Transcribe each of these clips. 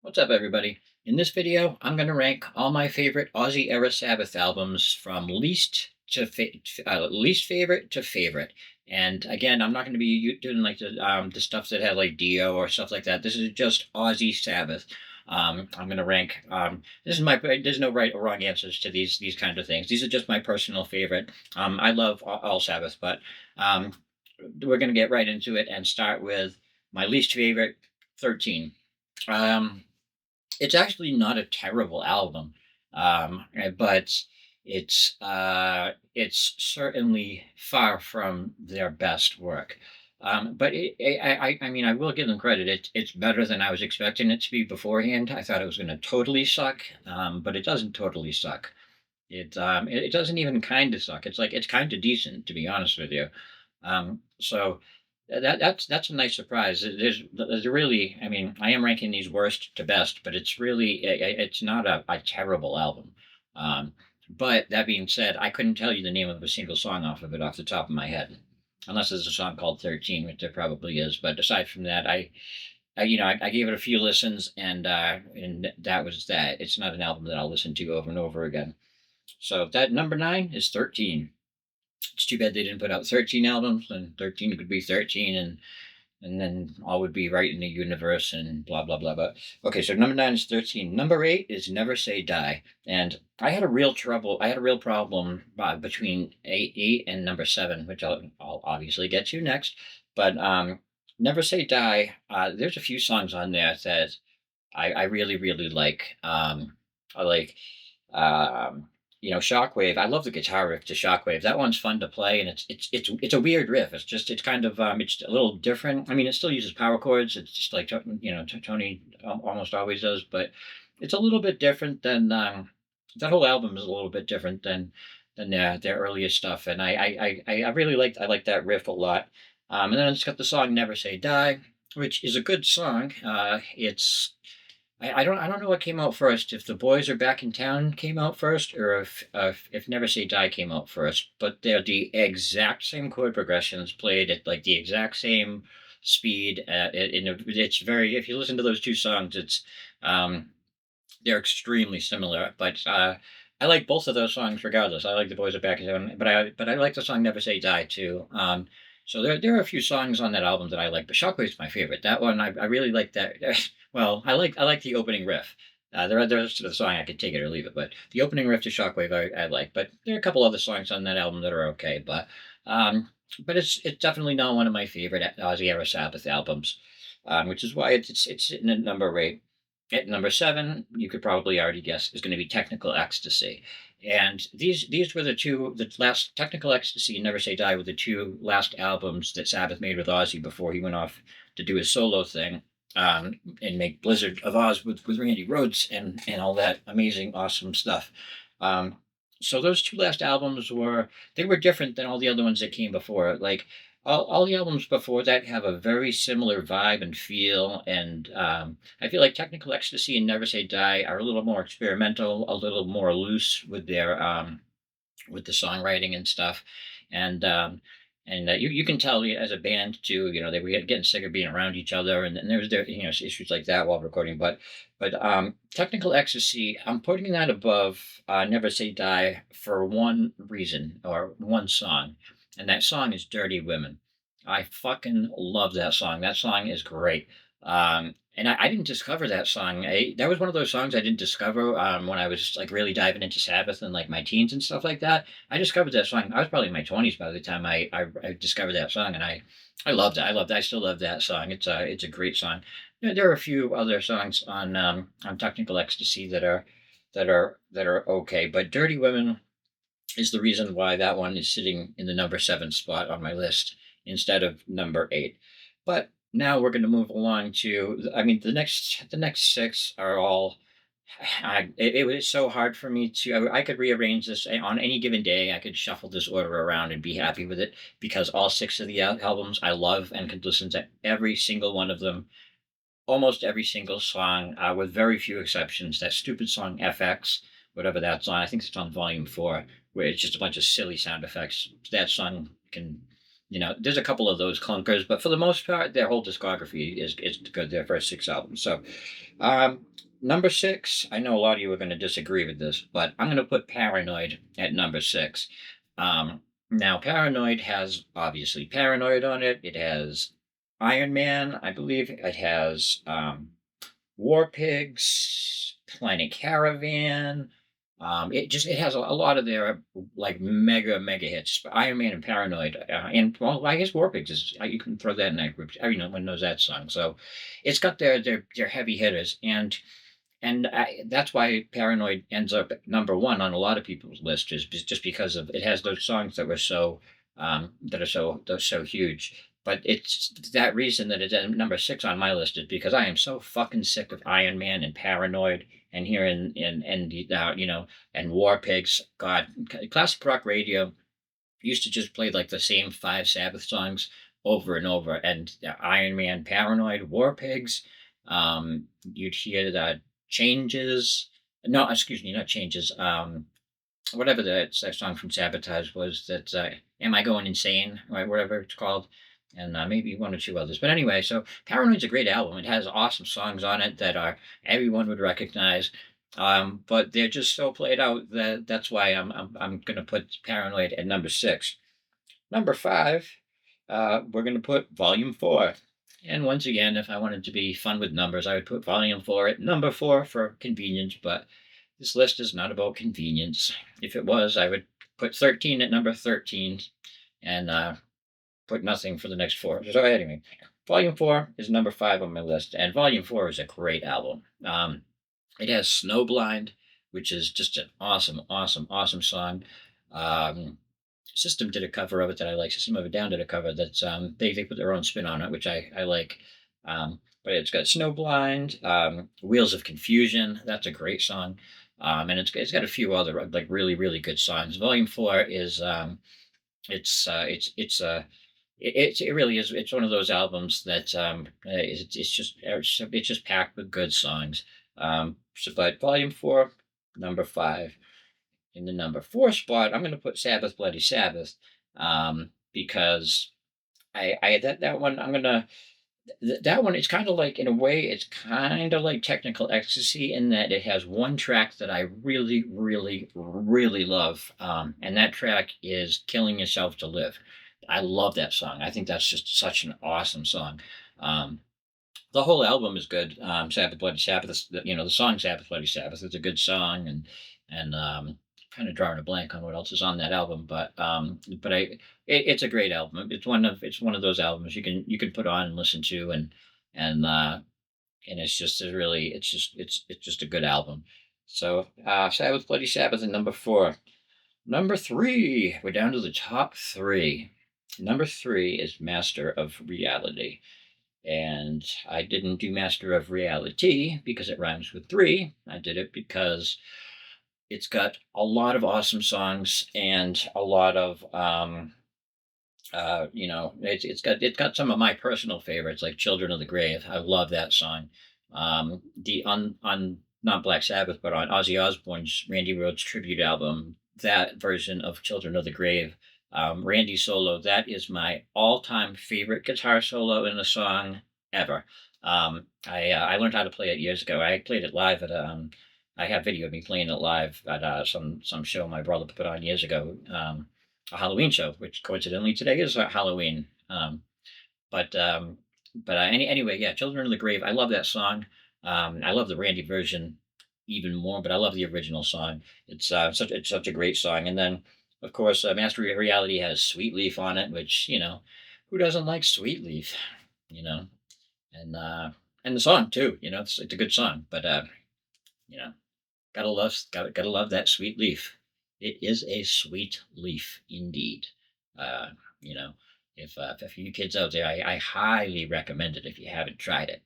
What's up, everybody? In this video, I'm going to rank all my favorite Ozzy-era Sabbath albums from least favorite to favorite. And again, I'm not going to be doing like the stuff that had like Dio or stuff like that. This is just Ozzy Sabbath. I'm going to rank. This is my. There's no right or wrong answers to these kind of things. These are just my personal favorite. I love all Sabbath, but um, we're going to get right into it and start with my least favorite, 13. Um, it's actually not a terrible album, but it's certainly far from their best work. But I mean, I will give them credit. It's better than I was expecting it to be beforehand. I thought it was going to totally suck, but it doesn't totally suck. It doesn't even kind of suck. It's like it's kind of decent, to be honest with you. So that's a nice surprise. There's really, I mean, I am ranking these worst to best, but it's really it's not a terrible album. Um, but that being said, I couldn't tell you the name of a single song off of it off the top of my head, unless there's a song called 13, which there probably is. But aside from that, I gave it a few listens, and that was that. It's not an album that I'll listen to over and over again. So that number nine is 13. It's too bad they didn't put out 13 albums, and 13 could be 13, and then all would be right in the universe and blah blah blah. But okay, so number nine is 13. Number eight is Never Say Die, and I had a real problem between eight and number seven, which I'll obviously get to next. But Never Say Die. There's a few songs on there that I really like. I like. Um, Shockwave. I love the guitar riff to Shockwave. That one's fun to play, and it's a weird riff. It's kind of it's a little different. I mean, it still uses power chords. It's just like Tony almost always does, but it's a little bit different than that whole album is a little bit different than their earliest stuff. And I really I like that riff a lot. And then it's got the song "Never Say Die," which is a good song. I don't know what came out first. If The Boys Are Back in Town came out first, or if Never Say Die came out first. But they're the exact same chord progressions played at like the exact same speed. It's very. If you listen to those two songs, um, they're extremely similar. But I like both of those songs regardless. I like The Boys Are Back in Town, but I like the song Never Say Die too. So there are a few songs on that album that I like, but Shockwave's my favorite. That one I really like that. Well, I like the opening riff. The rest of the song I could take it or leave it, but the opening riff to Shockwave I like. But there are a couple other songs on that album that are okay, but it's definitely not one of my favorite Ozzy-era Sabbath albums, which is why it's sitting at number eight. At number seven, you could probably already guess, is going to be Technical Ecstasy. And these were the last Technical Ecstasy and Never Say Die were the two last albums that Sabbath made with Ozzy before he went off to do his solo thing, and make Blizzard of Oz with Randy Rhoads and all that amazing, awesome stuff. Um, so those two last albums were different than all the other ones that came before. Like all the albums before that have a very similar vibe and feel, and I feel like Technical Ecstasy and Never Say Die are a little more experimental, a little more loose with the songwriting and stuff, and you can tell as a band too. They were getting sick of being around each other, and there was issues like that while recording. But Technical Ecstasy, I'm putting that above Never Say Die for one reason or one song, and that song is "Dirty Women." I fucking love that song. That song is great. And I didn't discover that song. That was one of those songs I didn't discover when I was like really diving into Sabbath and like my teens and stuff like that. I discovered that song. I was probably in my 20s by the time I discovered that song, and I loved it. I loved it. I still love that song. It's a great song. There are a few other songs on Technical Ecstasy that are okay, but Dirty Women is the reason why that one is sitting in the number seven spot on my list instead of number eight. But now we're going to move along to, I mean, the next six are all. It was so hard for me to. I could rearrange this on any given day. I could shuffle this order around and be happy with it because all six of the albums I love and could listen to every single one of them, almost every single song, with very few exceptions. That stupid song FX, whatever that's on, I think it's on Volume 4, where it's just a bunch of silly sound effects. That song there's a couple of those clunkers, but for the most part, their whole discography is good. Their first six albums. So, Number six, I know a lot of you are going to disagree with this, but I'm going to put Paranoid at number six. Now, Paranoid has obviously Paranoid on it. It has Iron Man, I believe. It has War Pigs, Planet Caravan. It has a lot of their like mega hits. Iron Man and Paranoid, and well, I guess War Pigs is you can throw that in that group. Everyone knows that song. So it's got their heavy hitters, that's why Paranoid ends up at number one on a lot of people's list, is just because of it has those songs that were so they're so huge. But it's that reason that it's at number six on my list is because I am so fucking sick of Iron Man and Paranoid and hearing and War Pigs. God, classic rock radio used to just play like the same five Sabbath songs over and over. And Iron Man, Paranoid, War Pigs. You'd hear that changes. No, excuse me, not changes. Whatever that song from Sabotage was. That Am I Going Insane? Right, whatever it's called. And maybe one or two others. But anyway, so Paranoid's a great album. It has awesome songs on it that are everyone would recognize. But they're just so played out that that's why I'm gonna put Paranoid at number six. Number five, we're gonna put Volume Four. And once again, if I wanted to be fun with numbers, I would put Volume Four at number four for convenience. But this list is not about convenience. If it was, I would put 13 at number 13, and put nothing for the next four. So anyway, Volume Four is number five on my list, and Volume Four is a great album. It has Snowblind, which is just an awesome song. Um, System did a cover of it that I like. System of a Down did a cover that's they put their own spin on it, which I like. But it's got Snowblind, Wheels of Confusion. That's a great song. And it's got a few other like really good songs. Volume Four is it really is. It's one of those albums that it's just packed with good songs. But Volume Four, number five. In the number four spot, I'm going to put Sabbath, Bloody Sabbath, because I that one I'm gonna that one. It's kind of like in a way, it's kind of like Technical Ecstasy in that it has one track that I really love, and that track is "Killing Yourself to Live." I love that song. I think that's just such an awesome song. Um, the whole album is good. Sabbath, Bloody Sabbath. The song Sabbath, Bloody Sabbath is a good song, and kind of drawing a blank on what else is on that album, it's a great album. It's one of those albums you can put on and listen to, and it's just a really it's just a good album. So Sabbath, Bloody Sabbath, and number four. Number three, we're down to the top three. Number three is Master of Reality. And I didn't do Master of Reality because it rhymes with three. I did it because it's got a lot of awesome songs and a lot of it's got some of my personal favorites like Children of the Grave. I love that song. The on Not Black Sabbath, but on Ozzy Osbourne's Randy Rhoads tribute album, that version of Children of the Grave, Randy solo, that is my all-time favorite guitar solo in a song ever. I learned how to play it years ago. I played it live at I have video of me playing it live at some show my brother put on years ago, a Halloween show, which coincidentally today is Halloween. But anyway, yeah, Children of the Grave. I love that song. I love the Randy version even more, but I love the original song. It's such a great song. And then, of course, Master of Reality has Sweet Leaf on it, which who doesn't like Sweet Leaf, you know, and the song too. It's a good song, but you know, gotta love that Sweet Leaf. It is a sweet leaf indeed. Uh, you know, if you kids out there, I highly recommend it if you haven't tried it.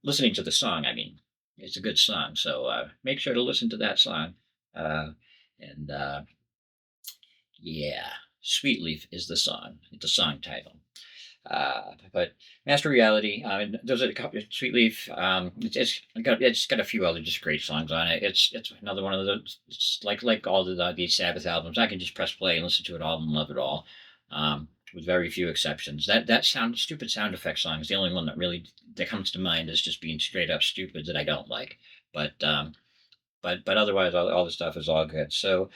Listening to the song, I mean, it's a good song, so make sure to listen to that song. And Yeah, Sweet Leaf is the song. It's a song title. But Master Reality, there's a couple Sweet Leaf. It's got a few other just great songs on it. It's another one of those. It's like all these Sabbath albums. I can just press play and listen to it all and love it all. with very few exceptions. That stupid sound effect song is the only one that really that comes to mind as just being straight up stupid that I don't like. But but otherwise, all the stuff is all good. So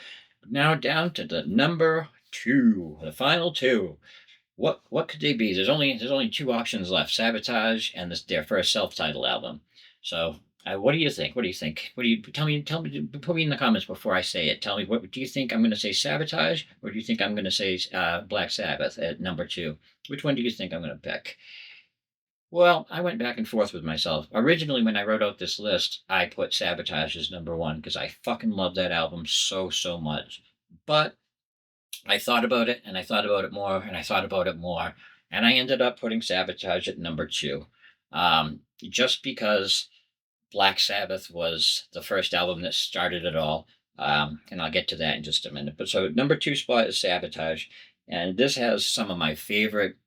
now down to the number two, the final two. What could they be? There's only two options left: Sabotage and their first self-titled album. So, what do you think? What do you think? What do you tell me? Put me in the comments before I say it. Tell me, what do you think? I'm going to say Sabotage, or do you think I'm going to say Black Sabbath at number two? Which one do you think I'm going to pick? Well, I went back and forth with myself. Originally, when I wrote out this list, I put Sabotage as number one because I fucking love that album so much. But I thought about it and I thought about it more and I thought about it more, and I ended up putting Sabotage at number two. Just because Black Sabbath was the first album that started it all. And I'll get to that in just a minute. But so, number two spot is Sabotage. And this has some of my favorite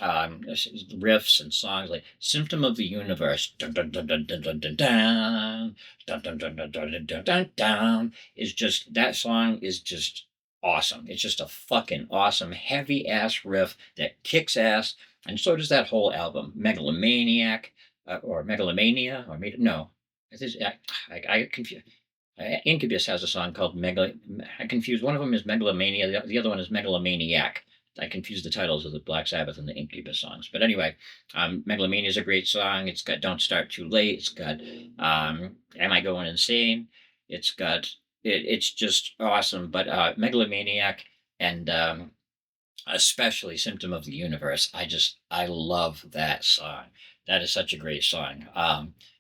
riffs and songs like Symptom of the Universe. Dun, dun, dun, dun, dun, dun, dun, dun, dun, dun, dun, dun, dun, dun, dun, dun, is just, that song is just awesome. It's just a fucking awesome, heavy ass riff that kicks ass. And so does that whole album. Megalomaniac, or Megalomania, or no. I confuse. Incubus has a song called I confuse. One of them is Megalomania. The other one is Megalomaniac. I confuse the titles of the Black Sabbath and the Incubus songs. But anyway, Megalomania is a great song. It's got Don't Start Too Late. It's got Am I Going Insane? It's got it's just awesome. But Megalomaniac and especially Symptom of the Universe, I love that song. That is such a great song.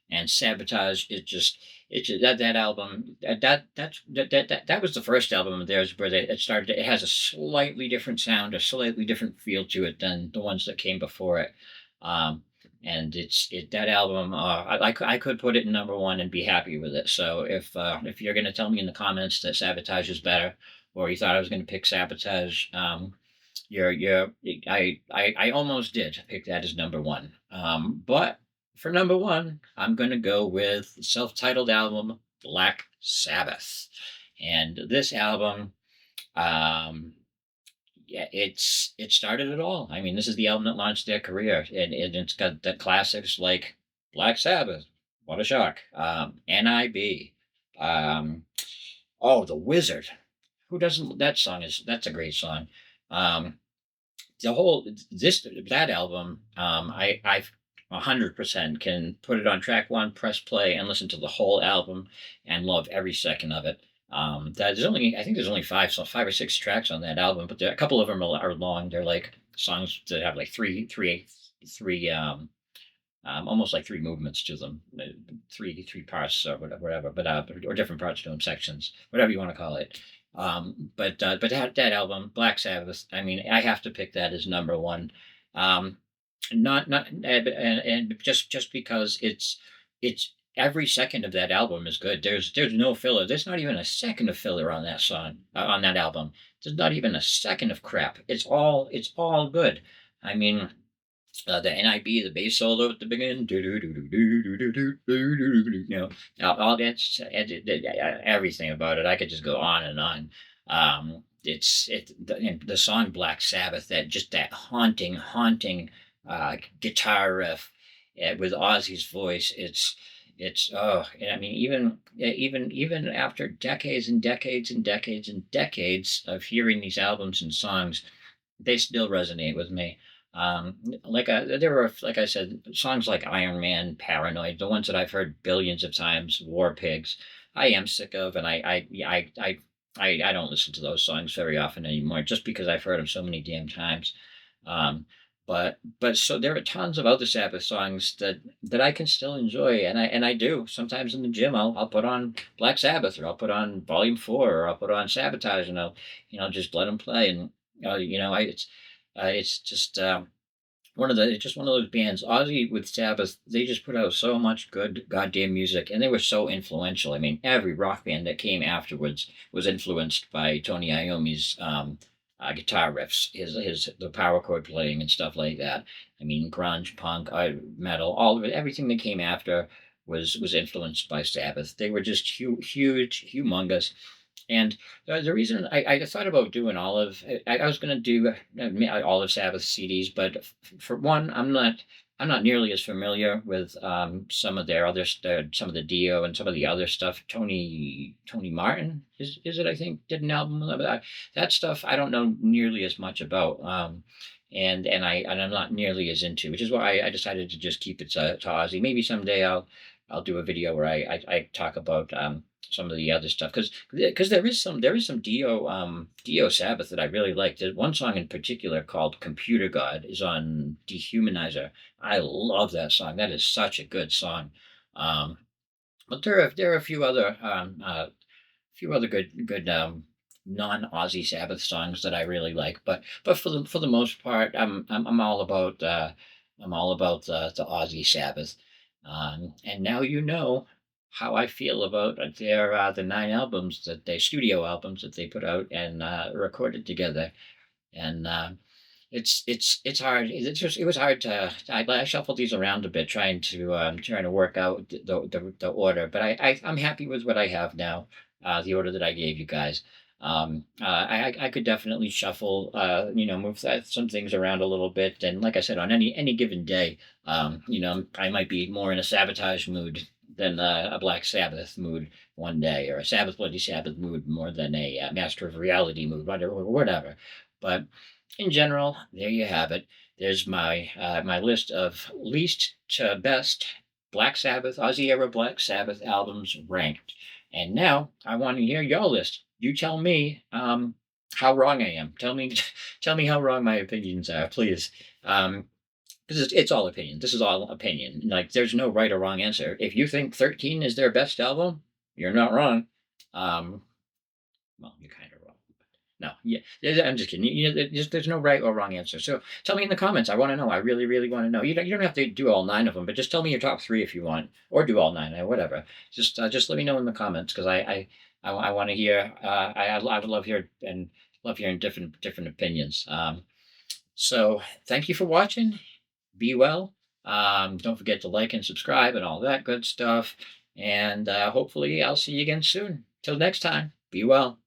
And Sabotage, that album, that was the first album of theirs where it started. It has a slightly different sound, a slightly different feel to it than the ones that came before it. And that album, I could put it in number one and be happy with it. So if you're going to tell me in the comments that Sabotage is better, or you thought I was going to pick Sabotage, you're I almost did pick that as number one. But for number one, I'm going to go with the self-titled album Black Sabbath. And this album, yeah, it started it all. I mean, this is the album that launched their career, and it's got the classics like Black Sabbath, what a shock, NIB, oh, The Wizard. Who doesn't? That's a great song. Um, the whole this that album, I 100% can put it on track one, press play, and listen to the whole album, and love every second of it. I think there's only five or six tracks on that album, but a couple of them are long. They're like songs that have like three, almost like three movements to them, three parts or whatever, but or different parts to them, sections, whatever you want to call it. But that album, Black Sabbath, I mean, I have to pick that as number one. Not and just because it's every second of that album is good. There's no filler. There's not even a second of filler on that song, on that album. There's not even a second of crap. It's all good. I mean, the NIB, the bass solo at the beginning, all that's everything about it. I could just go on and on. The song Black Sabbath, that haunting guitar riff with Ozzy's voice. It's I mean, even after decades and decades and decades and decades of hearing these albums and songs, they still resonate with me. There were, like I said, songs like Iron Man, Paranoid, the ones that I've heard billions of times, War Pigs, I am sick of, and I don't listen to those songs very often anymore, just because I've heard them so many damn times. Um, but so there are tons of other Sabbath songs that I can still enjoy, and I do sometimes in the gym. I'll put on Black Sabbath, or I'll put on Volume 4, or I'll put on Sabotage, and I'll just let them play, and it's just one of those bands. Ozzy with Sabbath, they just put out so much good goddamn music, and they were so influential. I mean, every rock band that came afterwards was influenced by Tony Iommi's guitar riffs, the power chord playing and stuff like that. I mean, grunge, punk, metal, all of it, everything that came after was influenced by Sabbath. They were just huge, humongous. And the reason I thought about doing Olive, I was going to do Olive Sabbath CDs, but for one, I'm not nearly as familiar with some of their some of the Dio and some of the other stuff. Tony Martin is it? I think did an album of that. That stuff I don't know nearly as much about. And I'm not nearly as into, which is why I decided to just keep it to Ozzy. Maybe someday I'll do a video where I talk about some of the other stuff because there is some Dio Sabbath that I really like. There's one song in particular called "Computer God" is on Dehumanizer. I love that song. That is such a good song. Um, but there are a few other good non Ozzy Sabbath songs that I really like. But for the most part, I'm all about the Ozzy Sabbath. And now you know how I feel about the 9 albums that they studio albums that they put out and recorded together. And it's hard. It was hard to I shuffled these around a bit trying to work out the order, but I'm happy with what I have now, the order that I gave you guys. I could definitely shuffle, move some things around a little bit, and like I said, on any given day, I might be more in a Sabotage mood than a Black Sabbath mood one day, or a Bloody Sabbath mood more than a Master of Reality mood, whatever. But in general, there you have it. There's my list of least to best Black Sabbath, Ozzy-era Black Sabbath albums ranked. And now I want to hear your list. You tell me how wrong I am. Tell me how wrong my opinions are, please. Because it's all opinion. This is all opinion. Like there's no right or wrong answer. If you think 13 is their best album, you're not wrong. Um, well, you're kind of wrong. No, yeah, I'm just kidding. There's no right or wrong answer. So tell me in the comments. I want to know. I really, really want to know. You don't have to do all 9 of them, but just tell me your top 3 if you want, or do all 9, or whatever. Just let me know in the comments because I want to hear. I would love hearing different opinions. So thank you for watching. Be well. Don't forget to like and subscribe and all that good stuff. And hopefully I'll see you again soon. Till next time. Be well.